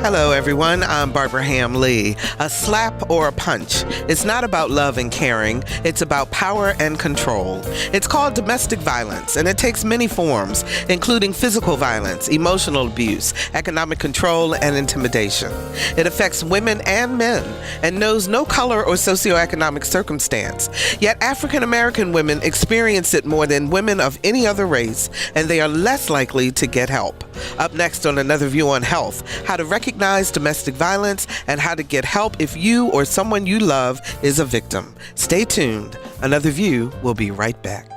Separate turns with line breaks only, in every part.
Hello, everyone. I'm Barbara Ham Lee. A slap or a punch. It's not about love and caring. It's about power and control. It's called domestic violence, and it takes many forms, including physical violence, emotional abuse, economic control, and intimidation. It affects women and men and knows no color or socioeconomic circumstance. Yet African American women experience it more than women of any other race, and they are less likely to get help. Up next on Another View on Health, how to recognize domestic violence and how to get help if you or someone you love is a victim. Stay tuned. Another View will be right back.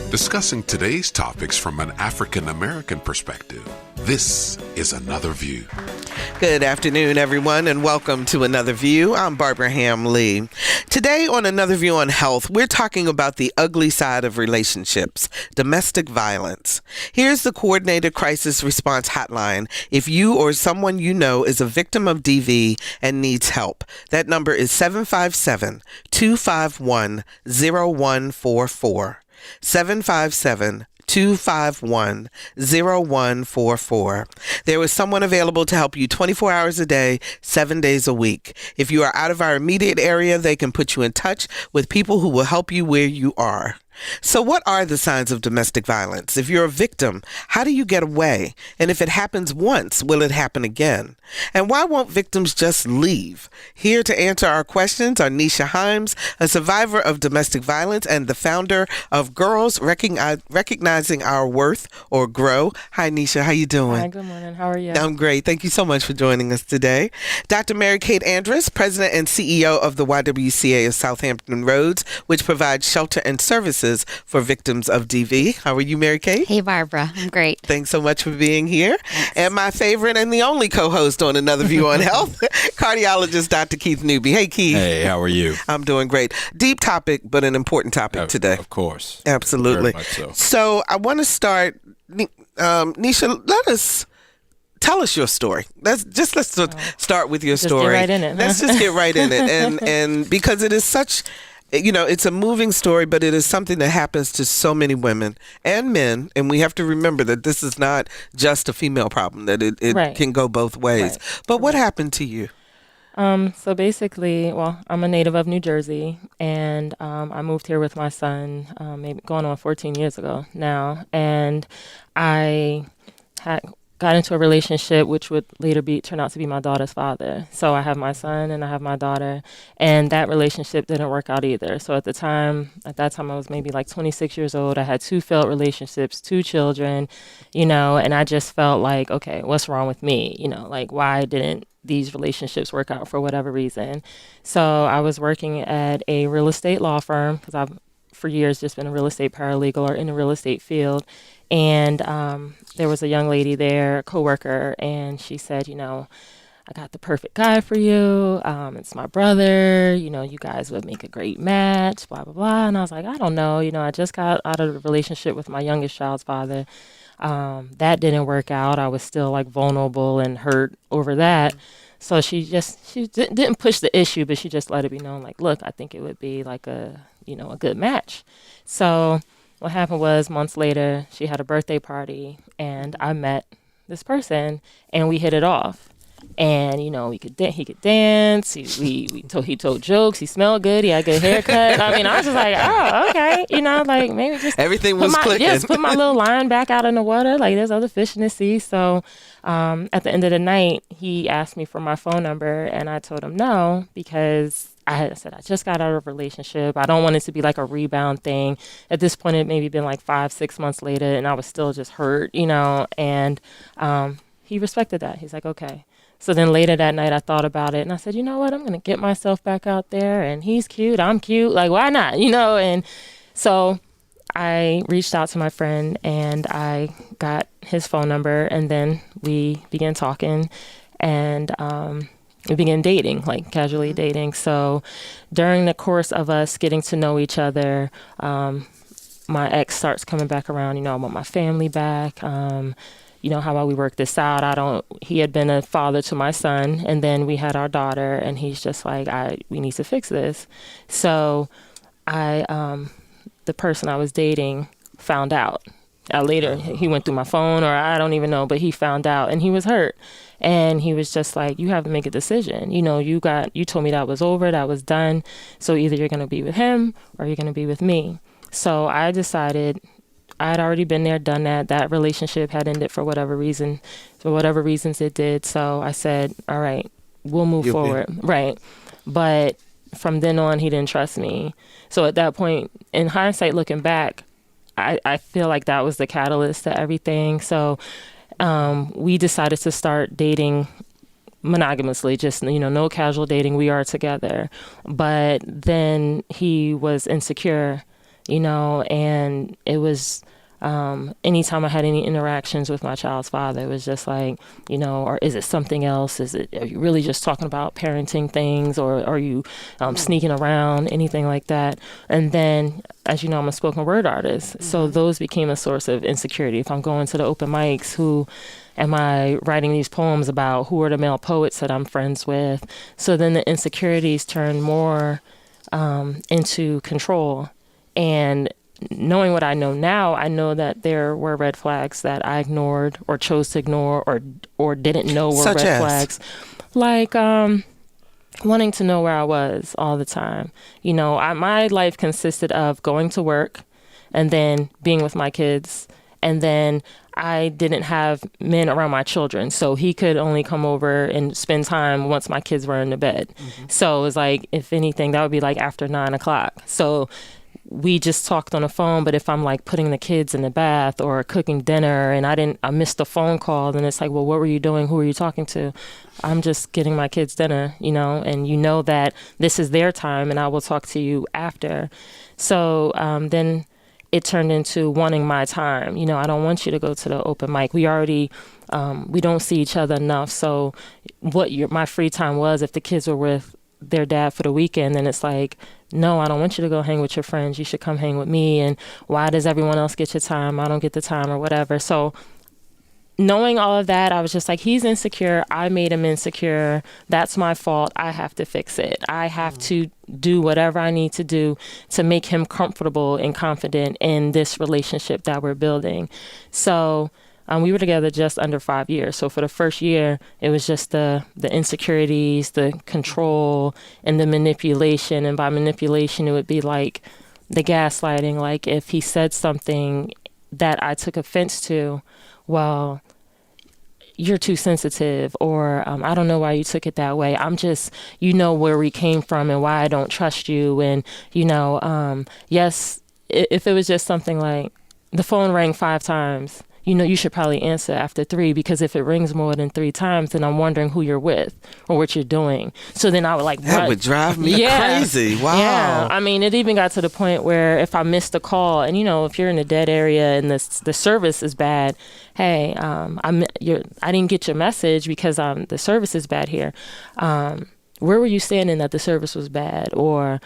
Discussing today's topics from an African American perspective, this is Another View.
Good afternoon, everyone, and welcome to Another View. I'm Barbara Ham Lee. Today on Another View on Health, we're talking about the ugly side of relationships, domestic violence. Here's the Coordinated Crisis Response Hotline if you or someone you know is a victim of DV and needs help. That number is 757-251-0144. 757-251-0144. There is someone available to help you 24 hours a day, 7 days a week. If you are out of our immediate area, they can put you in touch with people who will help you where you are. So what are the signs of domestic violence? If you're a victim, how do you get away? And if it happens once, will it happen again? And why won't victims just leave? Here to answer our questions are Neisha Himes, a survivor of domestic violence and the founder of Girls Recognizing Our Worth, or GROW. Hi, Neisha. How you doing?
Hi, good morning. How are you?
I'm great. Thank you so much for joining us today. Dr. Mary Kate Andris, President and CEO of the YWCA of Hampton Roads, which provides shelter and services for victims of DV. How are you, Mary Kate?
Hey, Barbara. I'm great.
Thanks so much for being here.
Thanks.
And my favorite and the only co-host on Another View on Health, cardiologist Dr. Keith Newby. Hey, Keith.
Hey, how are you?
I'm doing great. Deep topic, but an important topic today.
Of course.
Absolutely.
Very much so.
So I want to start, Neisha, tell us your story. Let's start with your story.
Get right in it.
Let's just get right in it. And because it is such... it's a moving story, but it is something that happens to so many women and men. And we have to remember that this is not just a female problem, that it
Right.
can go both ways.
Right.
But what happened to you?
So basically, I'm a native of New Jersey, and I moved here with my son, maybe going on 14 years ago now. And I got into a relationship which would later turn out to be my daughter's father. So I have my son and I have my daughter, and that relationship didn't work out either. So at that time I was maybe like 26 years old. I had 2 failed relationships, 2 children, and I just felt like, okay, what's wrong with me? Like, why didn't these relationships work out for whatever reason? So I was working at a real estate law firm because I've for years just been a real estate paralegal or in the real estate field. And there was a young lady there, a coworker, and she said, I got the perfect guy for you. It's my brother. You guys would make a great match, blah, blah, blah. And I was like, I don't know. I just got out of a relationship with my youngest child's father. That didn't work out. I was still like vulnerable and hurt over that. So she didn't push the issue, but she just let it be known, like, look, I think it would be like a good match. So what happened was months later, she had a birthday party, and I met this person, and we hit it off. And he could dance. He told jokes. He smelled good. He had a good haircut. I was just like, oh, okay. Like maybe just
everything was clicking.
Just put my little line back out in the water. Like there's other fish in the sea. So at the end of the night, he asked me for my phone number, and I told him no because I said I just got out of a relationship. I don't want it to be like a rebound thing. At this point, it maybe been like 5-6 months later, and I was still just hurt, And he respected that. He's like, okay. So then later that night, I thought about it, and I said, you know what? I'm going to get myself back out there, and he's cute. I'm cute. Like, why not? And so I reached out to my friend, and I got his phone number, and then we began talking, and we began dating, like casually dating. So during the course of us getting to know each other, my ex starts coming back around. I want my family back. how about we work this out? He had been a father to my son, and then we had our daughter, and he's just like, we need to fix this. So the person I was dating found out. Later, he went through my phone, or I don't even know, but he found out, and he was hurt. And he was just like, you have to make a decision. You told me that was over, that was done. So either you're going to be with him or you're going to be with me. So I decided, I had already been there, done that. That relationship had ended for whatever reasons it did. So I said, all right, we'll move forward. Right. But from then on, he didn't trust me. So at that point, in hindsight, looking back, I feel like that was the catalyst to everything. So we decided to start dating monogamously, just, no casual dating. We are together. But then he was insecure, and it was anytime I had any interactions with my child's father, it was just like, or is it something else? Are you really just talking about parenting things, or are you sneaking around, anything like that? And then, as you know, I'm a spoken word artist. Mm-hmm. So those became a source of insecurity. If I'm going to the open mics, who am I writing these poems about? Who are the male poets that I'm friends with? So then the insecurities turned more into control. And knowing what I know now, I know that there were red flags that I ignored or chose to ignore or didn't know were red flags. Like wanting to know where I was all the time. My life consisted of going to work and then being with my kids. And then I didn't have men around my children. So he could only come over and spend time once my kids were in the bed. Mm-hmm. So it was like, if anything, that would be like after 9:00. So we just talked on the phone. But if I'm like putting the kids in the bath or cooking dinner and I missed a phone call, then it's like, well, what were you doing? Who were you talking to? I'm just getting my kids dinner, and that this is their time and I will talk to you after. So then it turned into wanting my time. I don't want you to go to the open mic. We already, we don't see each other enough. So what my free time was, if the kids were with their dad for the weekend, then it's like, no, I don't want you to go hang with your friends. You should come hang with me. And why does everyone else get your time? I don't get the time, or whatever. So knowing all of that, I was just like, he's insecure. I made him insecure. That's my fault. I have to fix it. I have to do whatever I need to do to make him comfortable and confident in this relationship that we're building. So we were together just under 5 years. So for the first year, it was just the insecurities, the control, and the manipulation. And by manipulation, it would be like the gaslighting. Like if he said something that I took offense to, well, you're too sensitive, or I don't know why you took it that way. I'm just, where we came from and why I don't trust you. And, yes, if it was just something like the phone rang 5 times, you should probably answer after 3, because if it rings more than 3 times, then I'm wondering who you're with or what you're doing. So then I would that
would drive me crazy. Wow.
Yeah. I mean, it even got to the point where if I missed a call and, if you're in a dead area and the service is bad, hey, I didn't get your message because the service is bad here. Where were you standing that the service was bad? Or,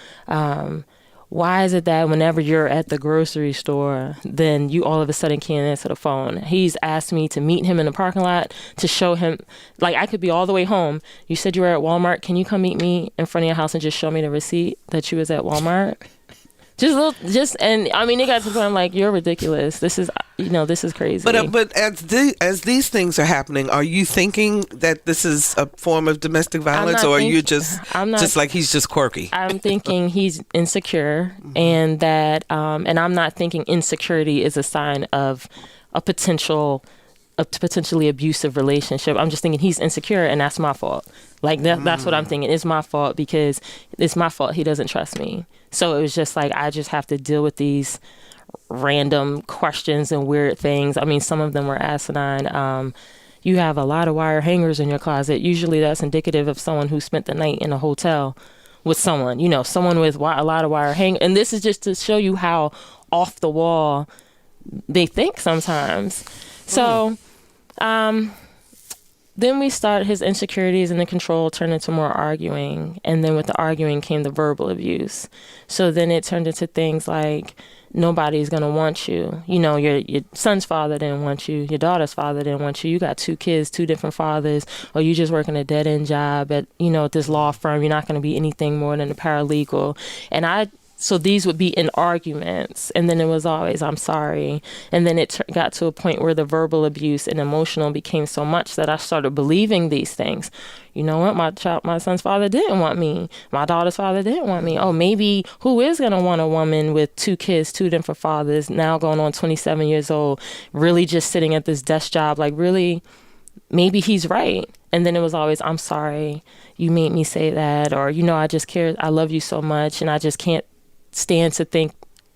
why is it that whenever you're at the grocery store, then you all of a sudden can't answer the phone? He's asked me to meet him in the parking lot to show him, like, I could be all the way home. You said you were at Walmart. Can you come meet me in front of your house and just show me the receipt that you was at Walmart? And I mean, it got to the point I'm like, you're ridiculous. This is, this is crazy.
But as these things are happening, are you thinking that this is a form of domestic violence, or are you just like he's just quirky?
I'm thinking he's insecure, and that, and I'm not thinking insecurity is a sign of a potentially abusive relationship. I'm just thinking he's insecure, and that's my fault. Like that's what I'm thinking. It's my fault because it's my fault he doesn't trust me. So it was just like, I just have to deal with these random questions and weird things. I mean, some of them were asinine. You have a lot of wire hangers in your closet. Usually that's indicative of someone who spent the night in a hotel with someone, someone with a lot of wire hangers. And this is just to show you how off the wall they think sometimes. So, then we started, his insecurities and the control turned into more arguing. And then with the arguing came the verbal abuse. So then it turned into things like, nobody's going to want you. You know, your son's father didn't want you. Your daughter's father didn't want you. You got 2 kids, 2 different fathers, or you just working a dead-end job at, at this law firm. You're not going to be anything more than a paralegal. So these would be in arguments. And then it was always, I'm sorry. And then it got to a point where the verbal abuse and emotional became so much that I started believing these things. You know what? My son's father didn't want me. My daughter's father didn't want me. Oh, maybe who is going to want a woman with 2 kids, 2 different fathers, now going on 27 years old, really just sitting at this desk job? Like, really, maybe he's right. And then it was always, I'm sorry, you made me say that. Or, I just care. I love you so much. And I just can't stand to think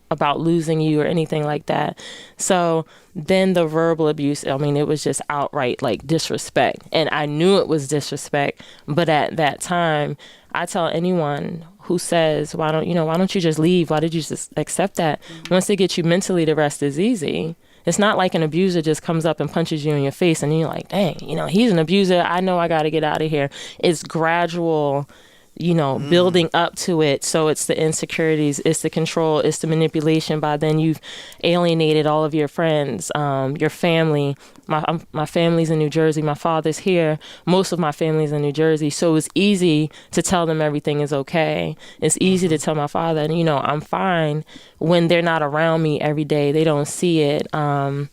about losing you or anything like that. So then the verbal abuse, I mean, it was just outright like disrespect. And I knew it was disrespect. But at that time, I tell anyone who says, why don't you just leave? Why did you just accept that? Mm-hmm. Once they get you mentally, the rest is easy. It's not like an abuser just comes up and punches you in your face and you're like, dang, he's an abuser. I know I got to get out of here. It's gradual, building up to it. So it's the insecurities, it's the control, it's the manipulation. By then you've alienated all of your friends, your family. My family's in New Jersey. My father's here. Most of my family's in New Jersey. So it's easy to tell them everything is okay. It's easy to tell my father, I'm fine, when they're not around me every day. They don't see it. And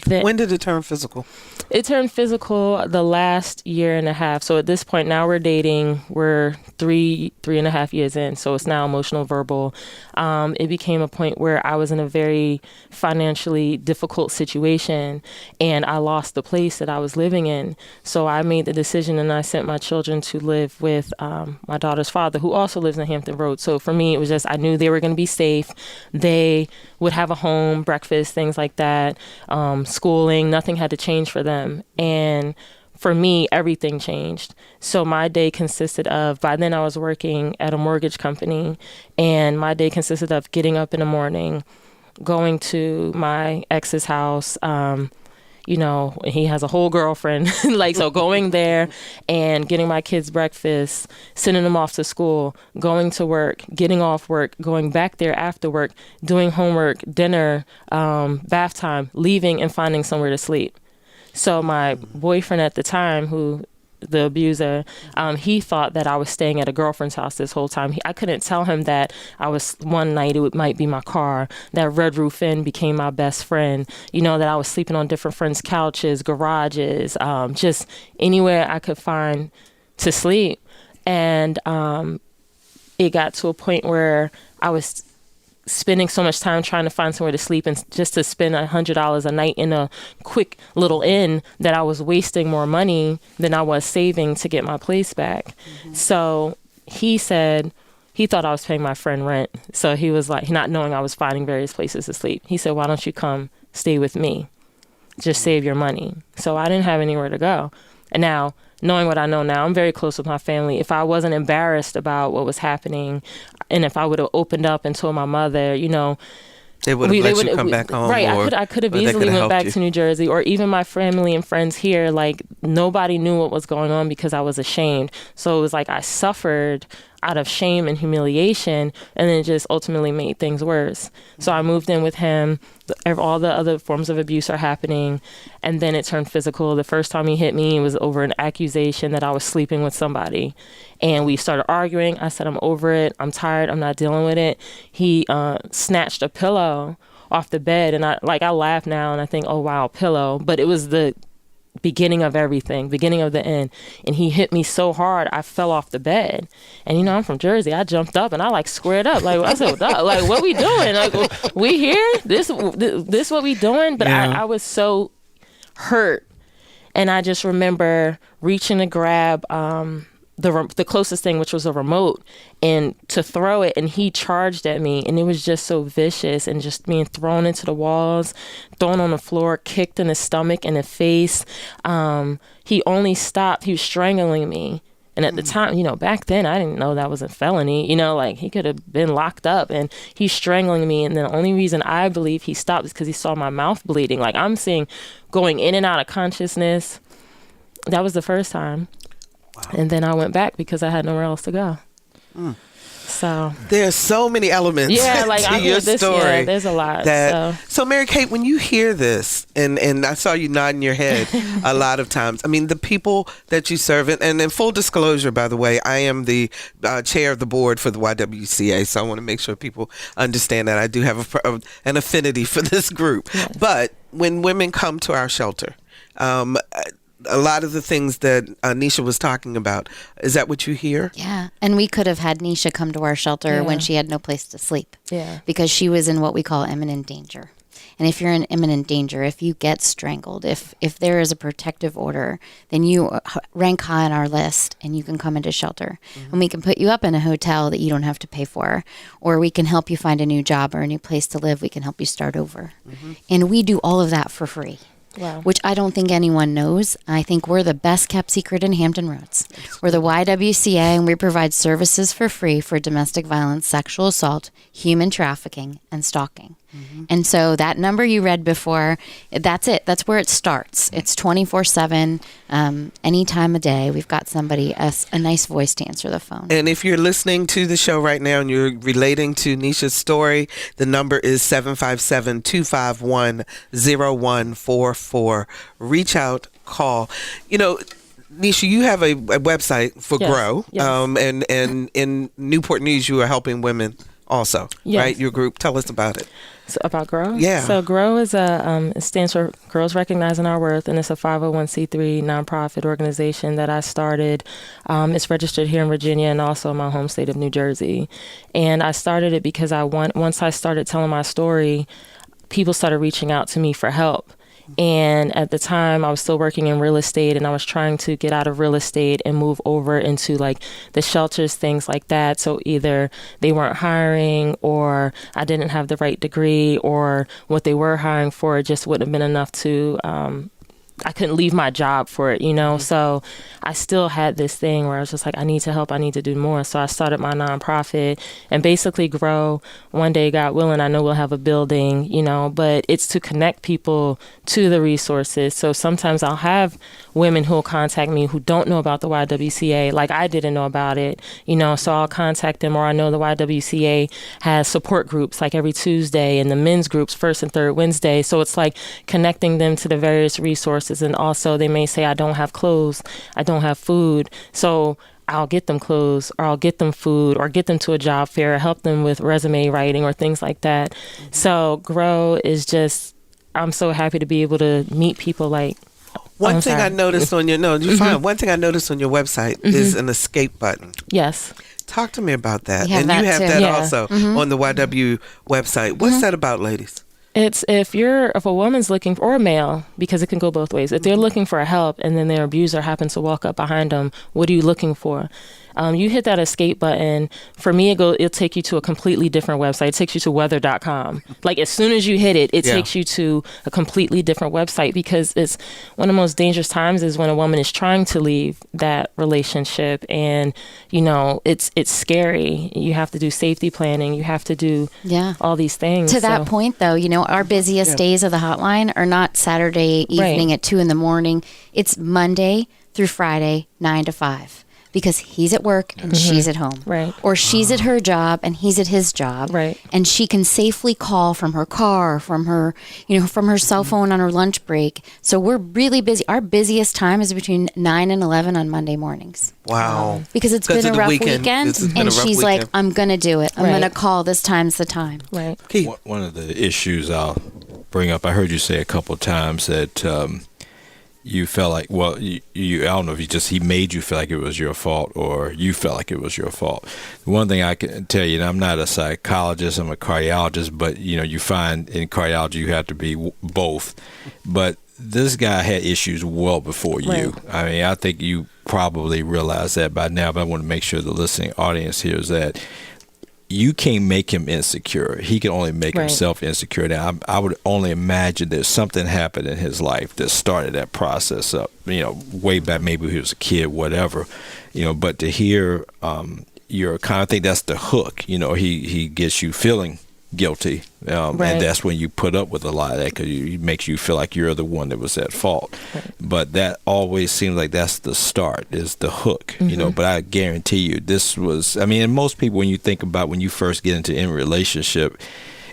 when did it turn physical?
It turned physical the last year and a half. So at this point now we're dating. We're 3.5 years in. So it's now emotional, verbal. It became a point where I was in a very financially difficult situation and I lost the place that I was living in. So I made the decision and I sent my children to live with my daughter's father, who also lives in Hampton Roads. So for me, it was just, I knew they were going to be safe. They would have a home, breakfast, things like that, schooling. Nothing had to change for them. And for me, everything changed. So my day consisted of, by then I was working at a mortgage company, and my day consisted of getting up in the morning, going to my ex's house. He has a whole girlfriend, so going there and getting my kids breakfast, sending them off to school, going to work, getting off work, going back there after work, doing homework, dinner, bath time, leaving and finding somewhere to sleep. So my boyfriend at the time, the abuser, he thought that I was staying at a girlfriend's house this whole time. I couldn't tell him that one night it might be my car, that Red Roof Inn became my best friend, that I was sleeping on different friends' couches, garages, just anywhere I could find to sleep. And it got to a point where I was spending so much time trying to find somewhere to sleep and just to spend $100 a night in a quick little inn that I was wasting more money than I was saving to get my place back. Mm-hmm. So he said, he thought I was paying my friend rent. So he was like, not knowing I was finding various places to sleep. He said, why don't you come stay with me? Just save your money. So I didn't have anywhere to go. And now, knowing what I know now, I'm very close with my family. If I wasn't embarrassed about what was happening, and if I would have opened up and told my mother,
they would have let you come back home.
Right. I could have easily went back to New Jersey, or even my family and friends here. Like, nobody knew what was going on because I was ashamed. So it was like I suffered out of shame and humiliation, and then it just ultimately made things worse. So I moved in with him. All the other forms of abuse are happening, and then it turned physical. The first time he hit me, it was over an accusation that I was sleeping with somebody, and we started arguing. I said, I'm over it. I'm tired. I'm not dealing with it. He snatched a pillow off the bed, and I laugh now and I think, oh wow, pillow. But it was the beginning of everything, beginning of the end. And he hit me so hard, I fell off the bed. And I'm from Jersey. I jumped up and I squared up. I said, what we doing? We here? This what we doing? But yeah. I was so hurt. And I just remember reaching to grab the closest thing, which was a remote, and to throw it, and he charged at me, and it was just so vicious, and just being thrown into the walls, thrown on the floor, kicked in the stomach and the face. He only stopped. He was strangling me, And at the time, back then, I didn't know that was a felony. Like he could have been locked up, and he's strangling me. And the only reason I believe he stopped is because he saw my mouth bleeding. Like I'm seeing going in and out of consciousness. That was the first time. Wow. And then I went back because I had nowhere else to go. So
there's so many elements to your story.
Yeah, there's a lot.
So Mary Kate, when you hear this, and I saw you nodding your head a lot of times, I mean, the people that you serve, and in full disclosure, by the way, I am the chair of the board for the YWCA, so I want to make sure people understand that I do have an affinity for this group. Yes. But when women come to our shelter, a lot of the things that Neisha was talking about, is that what you hear?
Yeah. And we could have had Neisha come to our shelter when she had no place to sleep. Yeah. Because she was in what we call imminent danger. And if you're in imminent danger, if you get strangled, if there is a protective order, then you rank high on our list and you can come into shelter. Mm-hmm. And we can put you up in a hotel that you don't have to pay for, or we can help you find a new job or a new place to live. We can help you start over. Mm-hmm. And we do all of that for free. Wow. Which I don't think anyone knows. I think we're the best kept secret in Hampton Roads. We're the YWCA, and we provide services for free for domestic violence, sexual assault, human trafficking, and stalking. Mm-hmm. And so that number you read before, that's it. That's where it starts. It's 24/7, any time of day. We've got somebody, a nice voice to answer the phone.
And if you're listening to the show right now and you're relating to Neisha's story, the number is 757-251-0144. Reach out, call. Neisha, you have a website for G.R.O.W.
Yes.
And in Newport News, you are helping women also, right? Your group. Tell us about it.
So about G.R.O.W.?
Yeah.
So G.R.O.W. is it stands for Girls Recognizing Our Worth, and it's a 501c3 nonprofit organization that I started. It's registered here in Virginia and also in my home state of New Jersey. And I started it because once I started telling my story, people started reaching out to me for help. And at the time, I was still working in real estate, and I was trying to get out of real estate and move over into like the shelters, things like that. So either they weren't hiring, or I didn't have the right degree, or what they were hiring for just wouldn't have been enough to I couldn't leave my job for it, Mm-hmm. So I still had this thing where I was just like, I need to help. I need to do more. So I started my nonprofit, and basically G.R.O.W. One day, God willing, I know we'll have a building, but it's to connect people to the resources. So sometimes I'll have women who will contact me who don't know about the YWCA, like I didn't know about it, so I'll contact them, or I know the YWCA has support groups like every Tuesday, and the men's groups first and third Wednesday. So it's like connecting them to the various resources. And also they may say, I don't have clothes, I don't have food. So I'll get them clothes, or I'll get them food, or get them to a job fair, help them with resume writing or things like that. Mm-hmm. So G.R.O.W. is just, I'm so happy to be able to meet people like.
One thing I noticed on your One thing I noticed on your website is an escape button.
Yes.
Talk to me about that.
And
you have that
Yeah.
also on the YW website. What's that about, ladies?
It's if a woman's looking for, or a male, because it can go both ways. If they're looking for help and then their abuser happens to walk up behind them, what are you looking for? You hit that escape button. For me, it'll take you to a completely different website. It takes you to weather.com. Like as soon as you hit it, it takes you to a completely different website, because it's one of the most dangerous times is when a woman is trying to leave that relationship, and it's scary. You have to do safety planning. You have to do all these things.
To that point, though, our busiest days of the hotline are not Saturday evening at 2 a.m. It's Monday through Friday, 9 to 5. Because he's at work and she's at home.
Right.
Or she's at her job and he's at his job.
Right.
And she can safely call from her car, from her cell phone on her lunch break. So we're really busy. Our busiest time is between 9 and 11 on Monday mornings.
Wow.
Because it's been a rough weekend. And she's like, I'm going to do it. I'm going to call. This time's the time.
Right.
One of the issues I'll bring up, I heard you say a couple of times that you felt like, I don't know if he made you feel like it was your fault, or you felt like it was your fault. The one thing I can tell you, and I'm not a psychologist, I'm a cardiologist, but you find in cardiology you have to be both. But this guy had issues well before you. I mean, I think you probably realize that by now, but I want to make sure the listening audience hears that. you can't make him insecure. He can only make himself insecure. Now, I would only imagine there's something happened in his life that started that process up, way back, maybe he was a kid, whatever, but to hear your kind of thing, that's the hook, he gets you feeling guilty, and that's when you put up with a lot of that, because it makes you feel like you're the one that was at fault. But that always seems like that's the start, is the hook. But I guarantee you this was, and most people, when you think about when you first get into any relationship,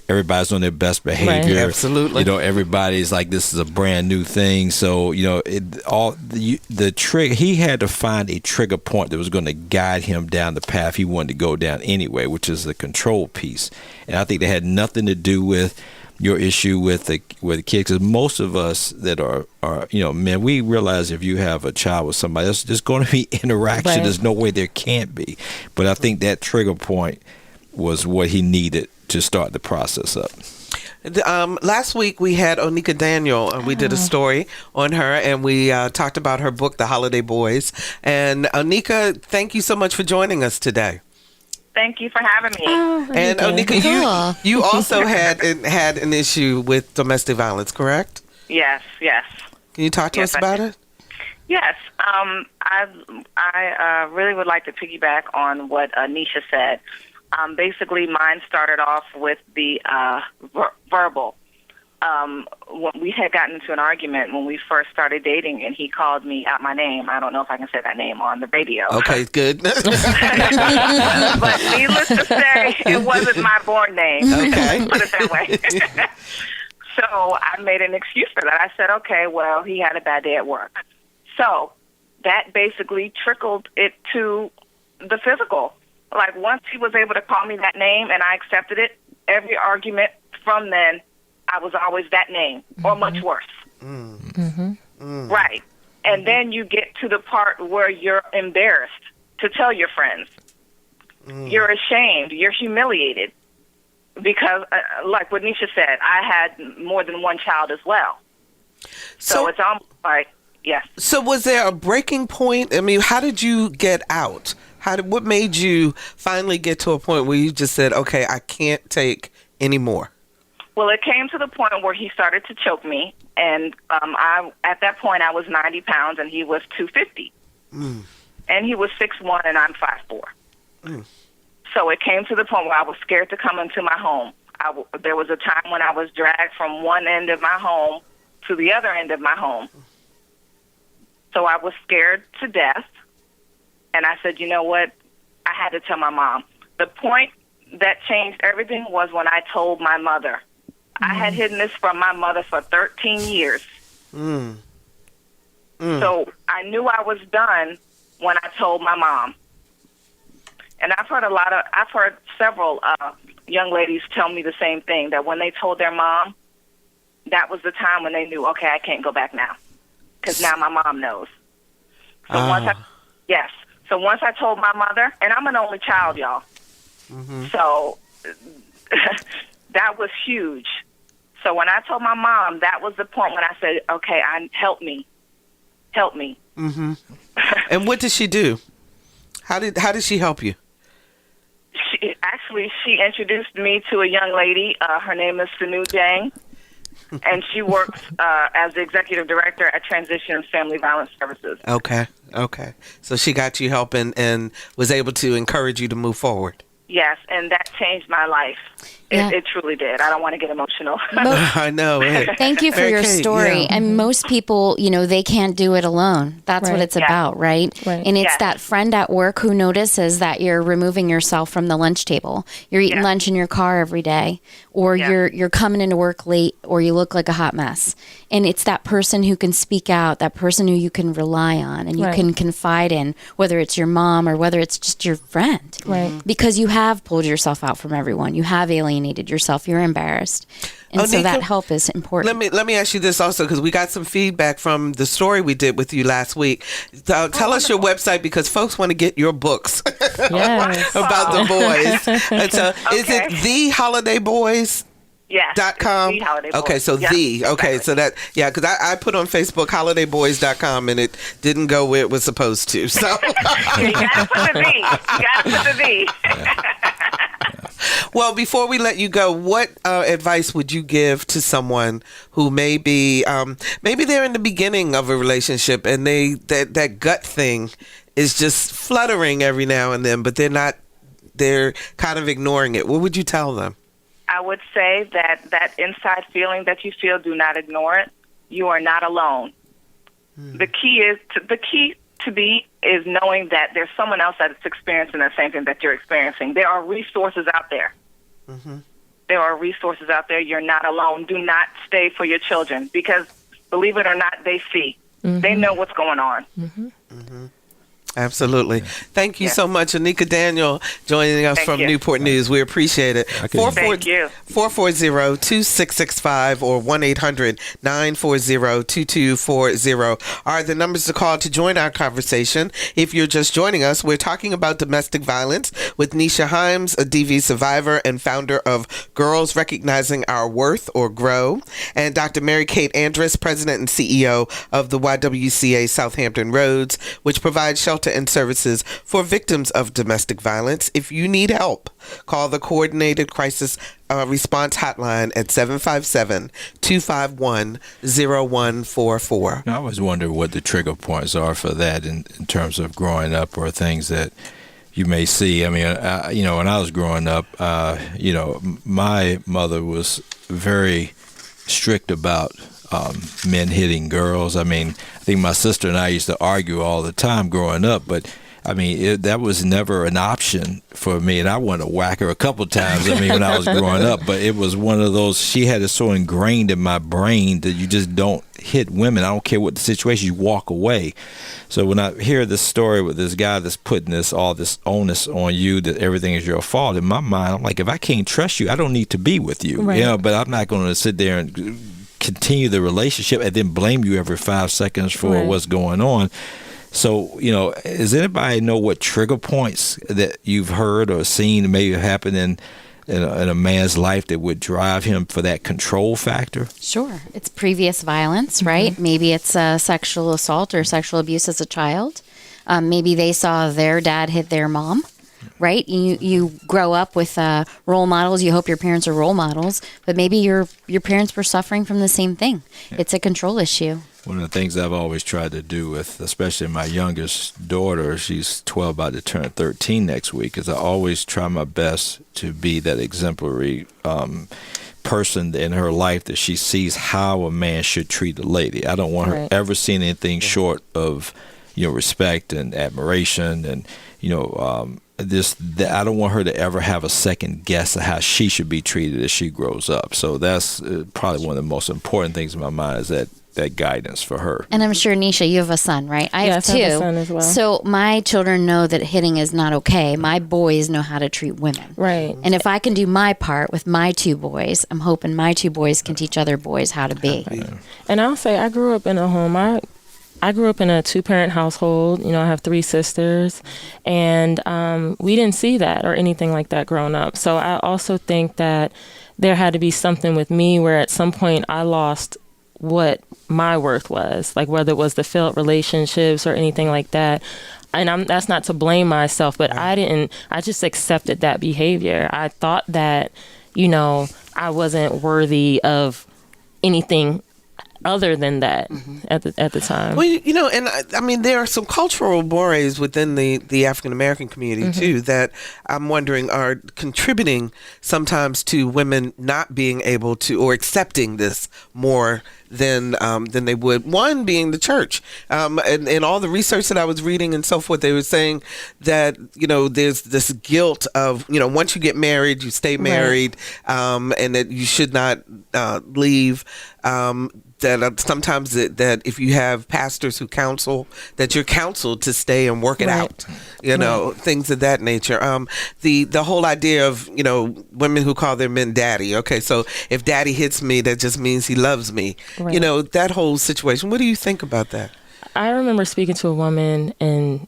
everybody's on their best behavior.
Absolutely.
Everybody's like, this is a brand new thing. So, the trigger, he had to find a trigger point that was going to guide him down the path he wanted to go down anyway, which is the control piece. And I think that had nothing to do with your issue with the kids. Because most of us that are men, we realize if you have a child with somebody else, there's going to be interaction. There's no way there can't be. But I think that trigger point was what he needed to start the process up.
Last week we had Onika Daniel, and we did a story on her, and we talked about her book, The Holiday Boys. And Onika, thank you so much for joining us today.
Thank you for having me.
And Onika, you also had an issue with domestic violence, correct?
Yes.
Can you talk to us about it?
Yes. I really would like to piggyback on what Neisha said. Basically, mine started off with the verbal. We had gotten into an argument when we first started dating, and he called me out my name. I don't know if I can say that name on the radio.
Okay, good.
But needless to say, it wasn't my born name.
Okay.
Put it that way. So I made an excuse for that. I said, okay, well, he had a bad day at work. So that basically trickled it to the physical. Like, once he was able to call me that name and I accepted it, every argument from then, I was always that name, or much worse. Right. And then you get to the part where you're embarrassed to tell your friends. You're ashamed. You're humiliated. Because, like what Neisha said, I had more than one child as well. So it's almost like, yes.
So was there a breaking point? How did you get out? What made you finally get to a point where you just said, okay, I can't take any more?
Well, it came to the point where he started to choke me, and at that point I was 90 pounds and he was 250. And he was 6'1" and I'm 5'4". So it came to the point where I was scared to come into my home. There was a time when I was dragged from one end of my home to the other end of my home. So I was scared to death. And I said, you know what? I had to tell my mom. The point that changed everything was when I told my mother. I had hidden this from my mother for 13 years. So I knew I was done when I told my mom. And I've heard several young ladies tell me the same thing, that when they told their mom, that was the time when they knew, okay, I can't go back now, because now my mom knows. So So once I told my mother, and I'm an only child, y'all, so that was huge. So when I told my mom, that was the point when I said, okay, help me.
And what did she do? How did she help you?
She introduced me to a young lady. Her name is Sanu Jang. And she works as the executive director at Transition Family Violence Services. Okay.
So she got you help and was able to encourage you to move forward.
Yes, and that changed my life. It truly did. I don't want to get emotional.
I know.
Thank you for your story. Yeah. And most people, they can't do it alone. That's what it's about, right? And it's that friend at work who notices that you're removing yourself from the lunch table. You're eating lunch in your car every day, or you're coming into work late, or you look like a hot mess. And it's that person who can speak out, that person who you can rely on and you can confide in, whether it's your mom or whether it's just your friend. Right. Because you have pulled yourself out from everyone. You have alienated yourself. You're embarrassed. And so that help is important.
Let me ask you this also, because we got some feedback from the story we did with you last week. Tell us your website, because folks want to get your books about the boys. And so is it The Holiday Boys?
Yes.
.com? Okay, so
exactly.
So that, because I put on Facebook holidayboys.com and it didn't go where it was supposed to. So
you got to put the V.
Well, before we let you go, what advice would you give to someone who maybe they're in the beginning of a relationship and that gut thing is just fluttering every now and then, but they're kind of ignoring it? What would you tell them?
I would say that inside feeling that you feel, do not ignore it. You are not alone. The key is knowing that there's someone else that is experiencing the same thing that you're experiencing. There are resources out there. Mm-hmm. There are resources out there. You're not alone. Do not stay for your children because, believe it or not, they see. Mm-hmm. They know what's going on.
Mm-hmm. Mm-hmm. Absolutely. Thank you so much, Anika Daniel, joining us from Newport News. We appreciate it.
Thank you.
440-2665 or 1-800-940-2240 are the numbers to call to join our conversation. If you're just joining us, we're talking about domestic violence with Neisha Himes, a DV survivor and founder of Girls Recognizing Our Worth, or GROW, and Dr. Mary Kate Andris, president and CEO of the YWCA Hampton Roads, which provides shelter and services for victims of domestic violence. If you need help, call the Coordinated Crisis Response Hotline at 757-251-0144.
I always wonder what the trigger points are for that in terms of growing up, or things that you may see. I mean, when I was growing up, my mother was very strict about men hitting girls. I mean, I think my sister and I used to argue all the time growing up, but I mean, that was never an option for me, and I wanted to whack her a couple times, when I was growing up, but it was one of those, she had it so ingrained in my brain that you just don't hit women. I don't care what the situation, you walk away. So when I hear this story with this guy that's putting all this onus on you, that everything is your fault, in my mind, I'm like, if I can't trust you, I don't need to be with you. Right. But I'm not going to sit there and continue the relationship and then blame you every 5 seconds for what's going on. So, does anybody know what trigger points that you've heard or seen maybe happen in a man's life that would drive him for that control factor?
Sure. It's previous violence, right? Mm-hmm. Maybe it's sexual assault or sexual abuse as a child. Maybe they saw their dad hit their mom. Right? You grow up with role models. You hope your parents are role models, but maybe your parents were suffering from the same thing. Yeah. It's a control issue.
One of the things I've always tried to do with, especially my youngest daughter, she's 12, about to turn 13 next week, is I always try my best to be that exemplary person in her life that she sees how a man should treat a lady. I don't want her ever seeing anything short of, respect and admiration, and I don't want her to ever have a second guess of how she should be treated as she grows up. So that's probably one of the most important things in my mind, is that guidance for her.
And I'm sure, Neisha, you have a son, right? I have two.
I have a son as well.
So my children know that hitting is not okay. My boys know how to treat women.
Right.
And if I can do my part with my two boys, I'm hoping my two boys can teach other boys how to be.
And I'll say, I grew up in a home. I grew up in a 2-parent household. I have 3 sisters, and we didn't see that or anything like that growing up. So I also think that there had to be something with me where at some point I lost what my worth was, like whether it was the failed relationships or anything like that. And that's not to blame myself, but I just accepted that behavior. I thought that, I wasn't worthy of anything other than that at the time.
Well, and I mean, there are some cultural mores within the African American community too that I'm wondering are contributing sometimes to women not being able to, or accepting this more than they would. One being the church, and all the research that I was reading and so forth, they were saying that there's this guilt of once you get married, you stay married, and that you should not leave. That sometimes that if you have pastors who counsel, that you're counseled to stay and work it out, things of that nature. The whole idea of women who call their men daddy. Okay, so if daddy hits me, that just means he loves me. Right. That whole situation. What do you think about that?
I remember speaking to a woman, and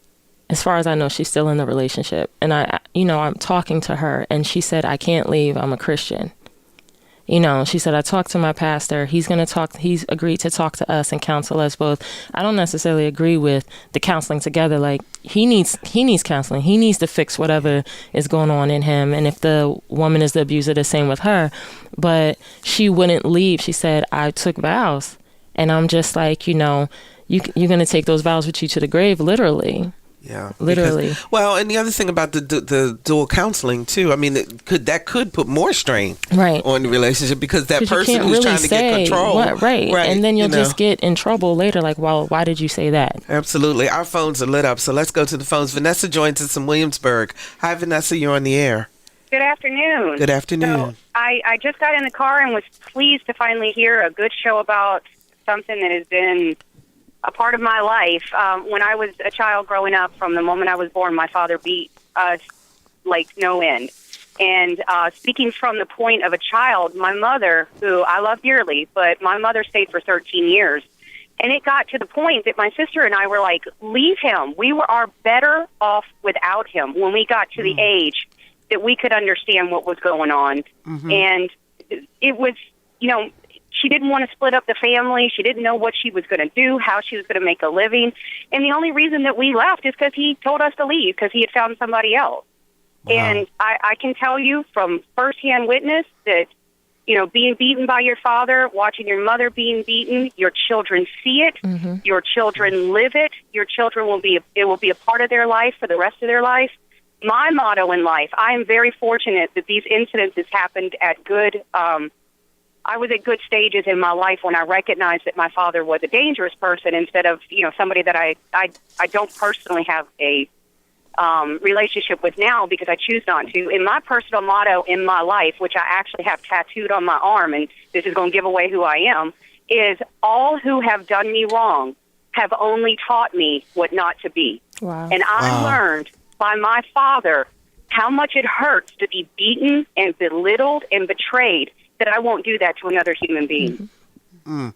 as far as I know, she's still in the relationship, and I'm talking to her, and she said, "I can't leave. I'm a Christian." You know, she said, I talked to my pastor. He's agreed to talk to us and counsel us both. I don't necessarily agree with the counseling together. Like, he needs counseling. He needs to fix whatever is going on in him. And if the woman is the abuser, the same with her. But she wouldn't leave. She said, I took vows. And I'm just like, you know, you're going to take those vows with you to the grave, literally.
Yeah,
literally.
And the other thing about the dual counseling too, I mean, that could put more strain on the relationship, because that person who's trying to get control,
right, and then you'll just get in trouble later. Like, well, why did you say that?
Absolutely, our phones are lit up, so let's go to the phones. Vanessa joins us in Williamsburg. Hi, Vanessa, you're on the air.
Good afternoon.
Good afternoon.
So I just got in the car and was pleased to finally hear a good show about something that has been a part of my life. When I was a child growing up, from the moment I was born, my father beat us like no end. And speaking from the point of a child, my mother, who I love dearly, but my mother stayed for 13 years. And it got to the point that my sister and I were like, leave him. We are better off without him when we got to the age that we could understand what was going on. Mm-hmm. And it was, you know, she didn't want to split up the family. She didn't know what she was going to do, how she was going to make a living. And the only reason that we left is because he told us to leave, because he had found somebody else. Wow. And I can tell you from firsthand witness that, you know, being beaten by your father, watching your mother being beaten, your children see it, your children live it, your children it will be a part of their life for the rest of their life. My motto in life, I am very fortunate that these incidences happened at good I was at good stages in my life when I recognized that my father was a dangerous person, instead of, you know, somebody that I don't personally have a relationship with now, because I choose not to. And my personal motto in my life, which I actually have tattooed on my arm, and this is going to give away who I am, is all who have done me wrong have only taught me what not to be. Wow. And I learned by my father how much it hurts to be beaten and belittled and betrayed, that I won't do that to another human being.
Want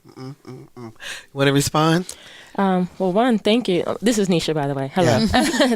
to respond?
Well, one, thank you. This is Neisha, by the way. Hello. Yeah.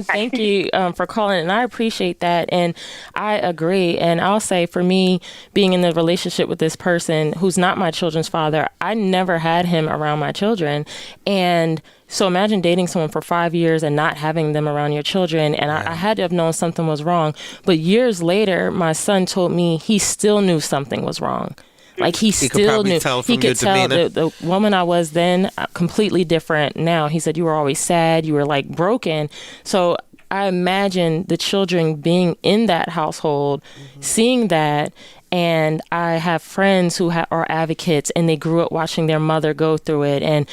Thank you for calling, and I appreciate that, and I agree. And I'll say, for me, being in the relationship with this person who's not my children's father, I never had him around my children. And so imagine dating someone for 5 years and not having them around your children. And I had to have known something was wrong. But years later, my son told me he still knew something was wrong. Like, he still knew. He could tell the woman I was then, completely different now. He said, you were always sad. You were like broken. So I imagine the children being in that household, seeing that. And I have friends who are advocates, and they grew up watching their mother go through it. And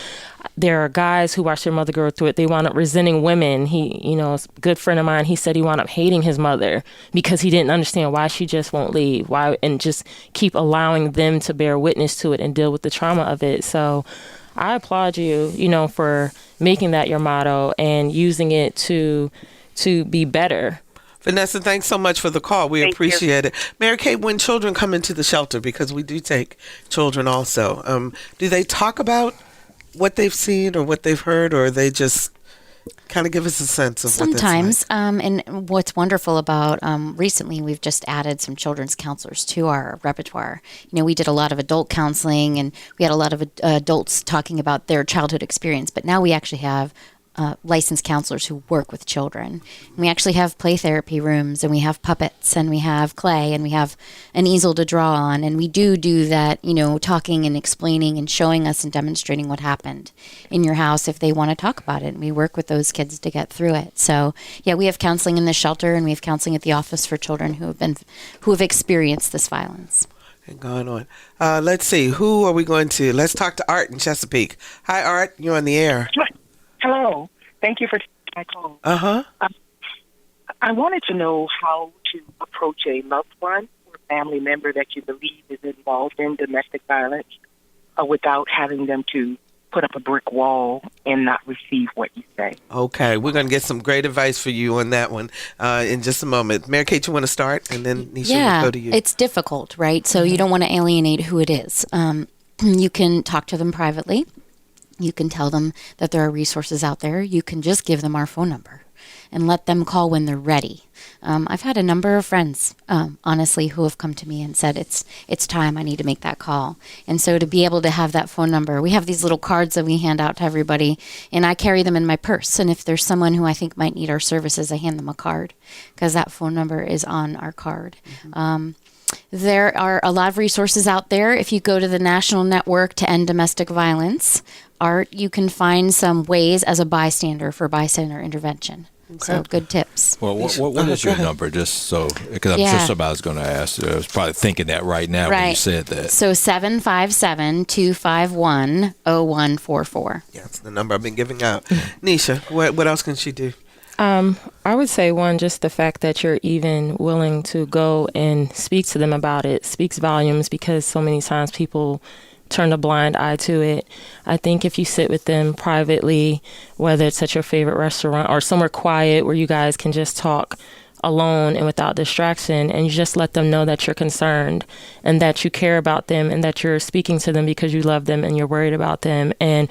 there are guys who watch their mother go through it. They wound up resenting women. He, you know, a good friend of mine, he said he wound up hating his mother because he didn't understand why she just won't leave, why, and just keep allowing them to bear witness to it and deal with the trauma of it. So I applaud you, you know, for making that your motto and using it to be better.
Vanessa, thanks so much for the call. We appreciate it. Mary Kate, when children come into the shelter, because we do take children also, do they talk about what they've seen or what they've heard, or they just kind of give us a sense of what that's like?
And what's wonderful about recently, we've just added some children's counselors to our repertoire. You know, we did a lot of adult counseling, and we had a lot of adults talking about their childhood experience, but now we actually have licensed counselors who work with children. And we actually have play therapy rooms, and we have puppets, and we have clay, and we have an easel to draw on. And we do that, you know, talking and explaining and showing us and demonstrating what happened in your house if they want to talk about it. And we work with those kids to get through it. So, yeah, we have counseling in the shelter, and we have counseling at the office for children who have experienced this violence.
And going on. Let's see. Who are we going to? Let's talk to Art in Chesapeake. Hi, Art. You're on the air.
Hello. Thank you for taking my call. I wanted to know how to approach a loved one or family member that you believe is involved in domestic violence without having them to put up a brick wall and not receive what you say.
Okay. We're going to get some great advice for you on that one in just a moment. Mary Kate, you want to start? And then Neisha will go to you.
It's difficult, right? So you don't want to alienate who it is. You can talk to them privately. You can tell them that there are resources out there. You can just give them our phone number and let them call when they're ready. I've had a number of friends, honestly, who have come to me and said, it's time, I need to make that call. And so to be able to have that phone number, we have these little cards that we hand out to everybody, and I carry them in my purse. And if there's someone who I think might need our services, I hand them a card because that phone number is on our card. There are a lot of resources out there. If you go to the National Network to End Domestic Violence, Art, you can find some ways as a bystander for bystander intervention. Okay. So good tips.
Well, what is your number? Just so, because I'm sure somebody's going to ask. I was probably thinking that right now when you said that.
So 757-251-0144.
Yeah, that's the number I've been giving out. Neisha, what else can she do?
I would say, one, just the fact that you're even willing to go and speak to them about it speaks volumes, because so many times people turn a blind eye to it. I think if you sit with them privately, whether it's at your favorite restaurant or somewhere quiet where you guys can just talk alone and without distraction, and you just let them know that you're concerned and that you care about them and that you're speaking to them because you love them and you're worried about them. And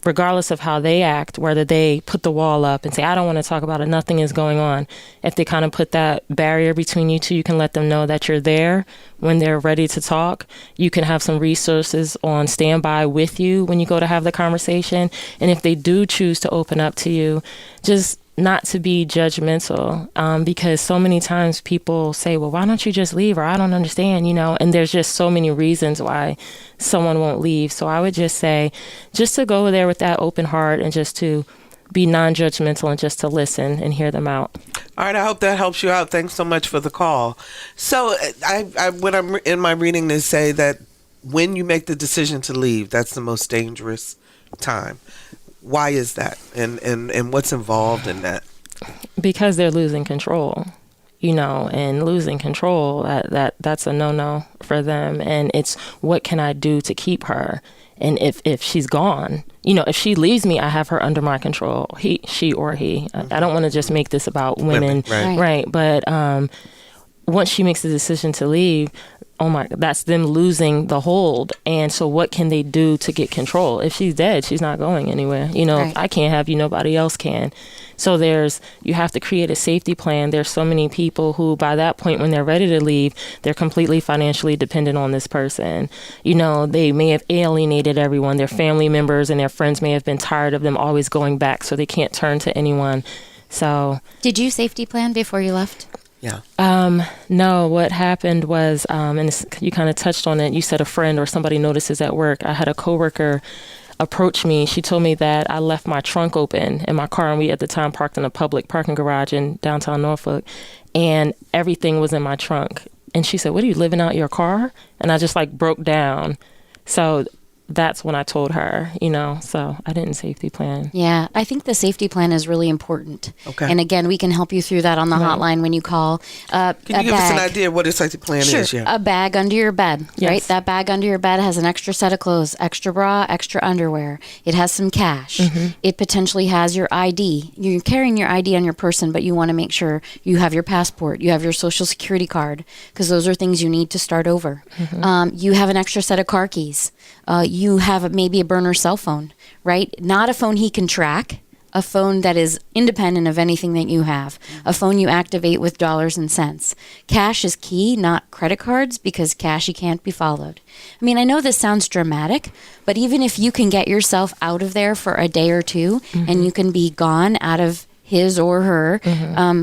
regardless of how they act, whether they put the wall up and say, I don't want to talk about it, nothing is going on. If they kind of put that barrier between you two, you can let them know that you're there when they're ready to talk. You can have some resources on standby with you when you go to have the conversation. And if they do choose to open up to you, just not to be judgmental, because so many times people say, well, why don't you just leave? Or I don't understand, and there's just so many reasons why someone won't leave. So I would just say, just to go there with that open heart and just to be non-judgmental and just to listen and hear them out.
All right, I hope that helps you out. Thanks so much for the call. So when I'm in my reading, they say that when you make the decision to leave, that's the most dangerous time. Why is that? And what's involved in that?
Because they're losing control, and losing control, that's a no-no for them. And it's, what can I do to keep her? And if she's gone, if she leaves me, I have her under my control. She or he. I don't want to just make this about women. Right. But once she makes the decision to leave, that's them losing the hold. And so what can they do to get control? If she's dead, she's not going anywhere. If I can't have you, nobody else can. So you have to create a safety plan. There's so many people who, by that point, when they're ready to leave, they're completely financially dependent on this person. They may have alienated everyone. Their family members and their friends may have been tired of them always going back, so they can't turn to anyone. So,
did you safety plan before you left?
Yeah.
No, what happened was, and you kind of touched on it, you said a friend or somebody notices at work. I had a coworker approach me. She told me that I left my trunk open in my car, and we at the time parked in a public parking garage in downtown Norfolk, and everything was in my trunk. And she said, what, are you living out your car? And I just broke down. So that's when I told her, so I didn't safety plan.
Yeah, I think the safety plan is really important.
Okay.
And again, we can help you through that on the hotline when you call.
Can you give us an idea of what a safety plan is?
Yeah. A bag under your bed, right? That bag under your bed has an extra set of clothes, extra bra, extra underwear. It has some cash. Mm-hmm. It potentially has your ID. You're carrying your ID on your person, but you want to make sure you have your passport, you have your social security card, because those are things you need to start over. Mm-hmm. You have an extra set of car keys. You have maybe a burner cell phone, right? Not a phone he can track, a phone that is independent of anything that you have, a phone you activate with dollars and cents. Cash is key, not credit cards, because cash can't be followed. I mean, I know this sounds dramatic, but even if you can get yourself out of there for a day or two, and you can be gone out of his or her